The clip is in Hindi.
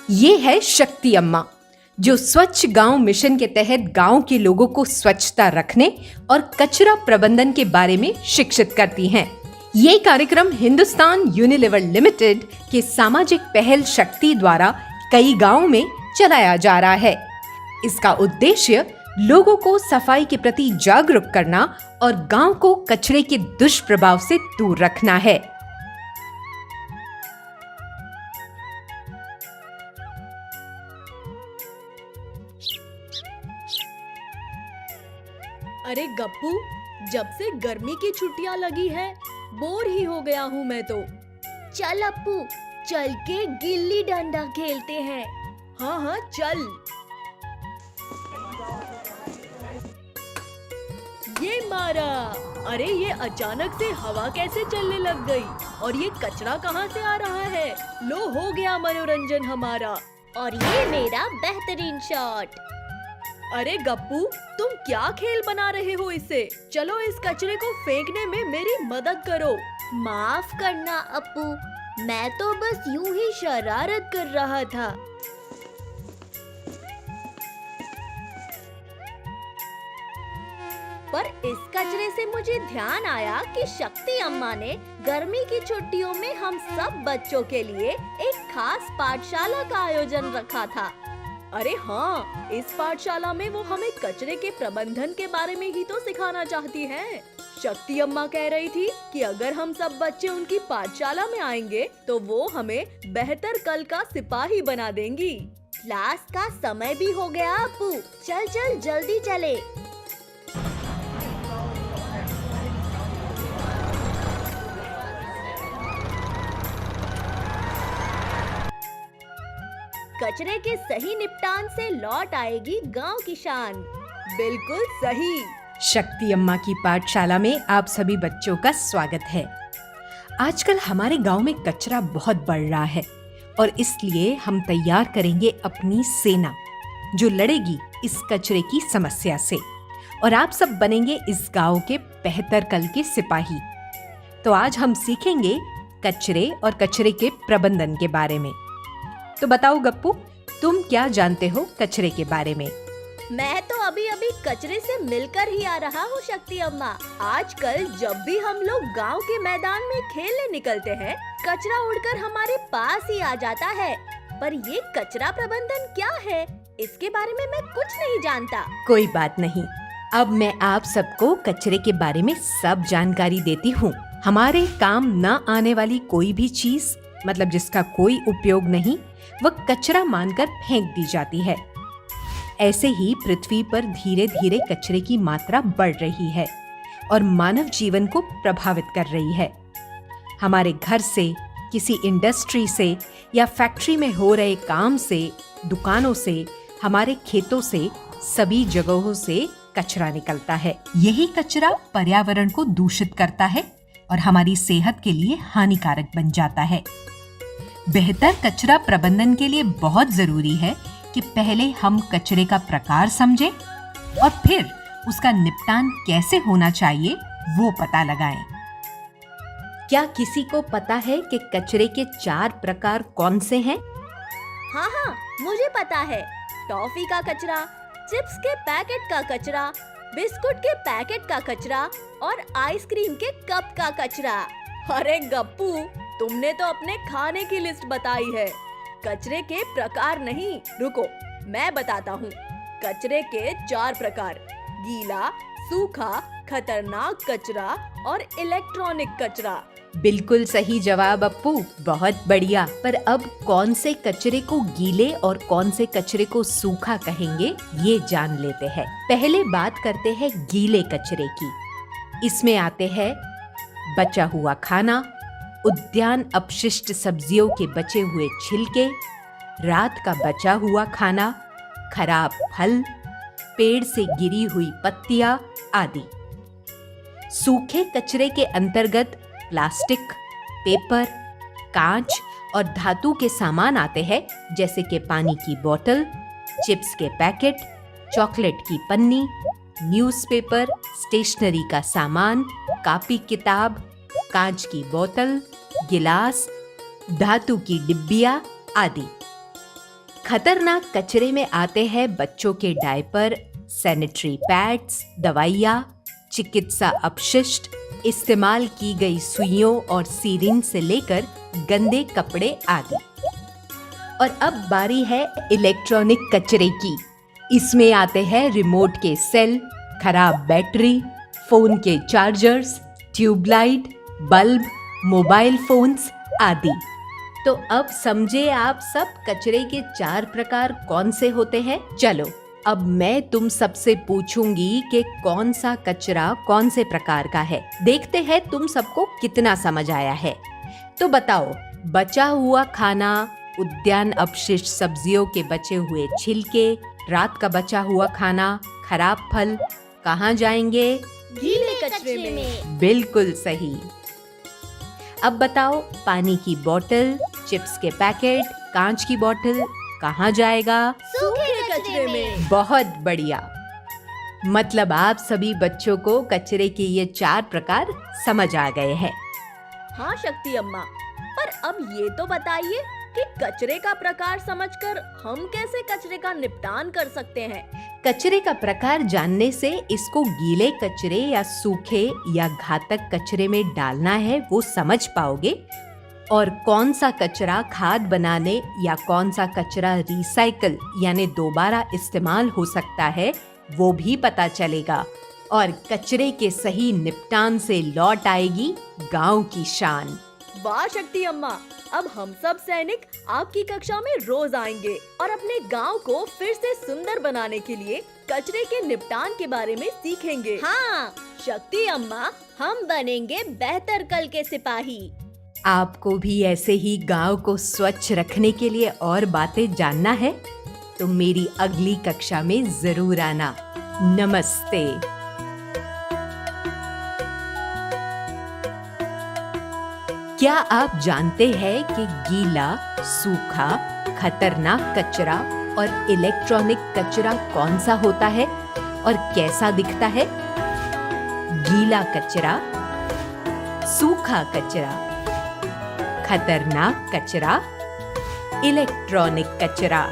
ये है शक्ति अम्मा, जो स्वच्छ गांव मिशन के तहत गांव के लोगों को स्वच्छता रखने और कचरा प्रबंधन के बारे में शिक्षित करती हैं। ये कार्यक्रम हिंदुस्तान यूनिलीवर लिमिटेड के सामाजिक पहल शक्ति द्वारा कई गांवों में चलाया जा रहा है। इसका उद्देश्य लोगों को सफाई के प्रति जागरूक करना और गांव को कचरे के दुष्प्रभाव से दूर रखना है। अरे गप्पू, जब से गर्मी की छुट्टियां लगी है बोर ही हो गया हूँ मैं तो। चल अप्पू, चल के गिल्ली डंडा खेलते हैं। हाँ हाँ चल। ये मारा। अरे ये अचानक से हवा कैसे चलने लग गई और ये कचरा कहाँ से आ रहा है? लो, हो गया मनोरंजन हमारा। और ये मेरा बेहतरीन शॉट। अरे गप्पू, तुम क्या खेल बना रहे हो इससे? चलो इस कचरे को फेंकने में मेरी मदद करो। माफ करना अप्पू, मैं तो बस यूं ही शरारत कर रहा था। पर इस कचरे से मुझे ध्यान आया कि शक्ति अम्मा ने गर्मी की छुट्टियों में हम सब बच्चों के लिए एक खास पाठशाला का आयोजन रखा था। अरे हाँ, इस पाठशाला में वो हमें कचरे के प्रबंधन के बारे में ही तो सिखाना चाहती हैं। शक्ति अम्मा कह रही थी कि अगर हम सब बच्चे उनकी पाठशाला में आएंगे तो वो हमें बेहतर कल का सिपाही बना देंगी। क्लास का समय भी हो गया अप्पू, चल चल जल्दी चले। कचरे के सही निपटान से लौट आएगी गांव की शान। बिल्कुल सही। शक्ति अम्मा की पाठशाला में आप सभी बच्चों का स्वागत है। आजकल हमारे गांव में कचरा बहुत बढ़ रहा है और इसलिए हम तैयार करेंगे अपनी सेना, जो लड़ेगी इस कचरे की समस्या से, और आप सब बनेंगे इस गांव के बेहतर कल के सिपाही। तो आज हम सीखेंगे कचरे और कचरे के प्रबंधन के बारे में। तो बताओ गप्पू, तुम क्या जानते हो कचरे के बारे में? मैं तो अभी अभी कचरे से मिलकर ही आ रहा हूँ शक्ति अम्मा। आजकल जब भी हम लोग गांव के मैदान में खेलने निकलते हैं, कचरा उड़कर हमारे पास ही आ जाता है। पर ये कचरा प्रबंधन क्या है, इसके बारे में मैं कुछ नहीं जानता। कोई बात नहीं, अब मैं आप सबको कचरे के बारे में सब जानकारी देती हूँ। हमारे काम न आने वाली कोई भी चीज, मतलब जिसका कोई उपयोग नहीं, वह कचरा मानकर फेंक दी जाती है। ऐसे ही पृथ्वी पर धीरे धीरे कचरे की मात्रा बढ़ रही है और मानव जीवन को प्रभावित कर रही है। हमारे घर से, किसी इंडस्ट्री से या फैक्ट्री में हो रहे काम से, दुकानों से, हमारे खेतों से, सभी जगहों से कचरा निकलता है। यही कचरा पर्यावरण को दूषित करता है और हमारी सेहत के लिए हानिकारक बन जाता है। बेहतर कचरा प्रबंधन के लिए बहुत जरूरी है कि पहले हम कचरे का प्रकार समझें और फिर उसका निपटान कैसे होना चाहिए वो पता लगाएं। क्या किसी को पता है कि कचरे के 4 प्रकार कौन से हैं? हाँ हाँ, मुझे पता है। टॉफी का कचरा, चिप्स के पैकेट का कचरा, बिस्कुट के पैकेट का कचरा और आइसक्रीम के कप का कचरा। अरे गप्पू, तुमने तो अपने खाने की लिस्ट बताई है, कचरे के प्रकार नहीं। रुको, मैं बताता हूँ। कचरे के 4 प्रकार: गीला, सूखा, खतरनाक कचरा और इलेक्ट्रॉनिक कचरा। बिल्कुल सही जवाब अप्पू, बहुत बढ़िया। पर अब कौन से कचरे को गीले और कौन से कचरे को सूखा कहेंगे, ये जान लेते हैं। पहले बात करते हैं गीले कचरे की। इसमें आते हैं बचा हुआ खाना, उद्यान अपशिष्ट सब्जियों के बचे हुए छिलके, रात का बचा हुआ खाना, खराब फल, पेड़ से गिरी हुई पत्तियां आदि। सूखे कचरे के अंतर्गत प्लास्टिक, पेपर, कांच और धातु के सामान आते हैं, जैसे कि पानी की बोतल, चिप्स के पैकेट, चॉकलेट की पन्नी, न्यूज़पेपर, स्टेशनरी का सामान, कॉपी किताब, कांच की बोतल, गिलास, धातु की डिब्बियां आदि। खतरनाक कचरे में आते हैं बच्चों के डायपर, सैनिटरी पैड्स, दवाइयाँ, चिकित्सा अपशिष्ट, इस्तेमाल की गई सुइयों और सीरिंज से लेकर गंदे कपड़े आदि। और अब बारी है इलेक्ट्रॉनिक कचरे की। इसमें आते हैं रिमोट के सेल, खराब बैटरी, फोन के chargers, tubelight, bulb, mobile phones आदि। तो अब समझे आप सब कचरे के 4 प्रकार कौन से होते हैं? चलो अब मैं तुम सबसे पूछूंगी कि कौन सा कचरा कौन से प्रकार का है। देखते हैं तुम सबको कितना समझ आया है। तो बताओ, बचा हुआ खाना, उद्यान अपशिष्ट, सब्जियों के बचे हुए छिलके, रात का बचा हुआ खाना, खराब फल कहाँ जाएंगे? गीले कचरे में। बिल्कुल सही। अब बताओ, पानी की बोतल, चिप्स के पैकेट, कांच की बोतल कहाँ जाएगा? सूखे कचरे में। बहुत बढ़िया। मतलब आप सभी बच्चों को कचरे के ये 4 प्रकार समझ आ गए हैं। हाँ शक्ति अम्मा, पर अब ये तो बताइए कि कचरे का प्रकार समझकर हम कैसे कचरे का निपटान कर सकते हैं? कचरे का प्रकार जानने से इसको गीले कचरे या सूखे या घातक कचरे में डालना है वो समझ पाओगे, और कौन सा कचरा खाद बनाने या कौन सा कचरा रिसाइकल यानी दोबारा इस्तेमाल हो सकता है वो भी पता चलेगा, और कचरे के सही निपटान से लौट आएगी गांव की शान। वाह शक्ति अम्मा, अब हम सब सैनिक आपकी कक्षा में रोज आएंगे और अपने गांव को फिर से सुंदर बनाने के लिए कचरे के निपटान के बारे में सीखेंगे। हाँ शक्ति अम्मा, हम बनेंगे बेहतर कल के सिपाही। आपको भी ऐसे ही गांव को स्वच्छ रखने के लिए और बातें जानना है तो मेरी अगली कक्षा में जरूर आना। नमस्ते। क्या आप जानते हैं कि गीला, सूखा, खतरनाक कचरा और इलेक्ट्रॉनिक कचरा कौन सा होता है और कैसा दिखता है? गीला कचरा, सूखा कचरा, खतरनाक कचरा, इलेक्ट्रॉनिक कचरा।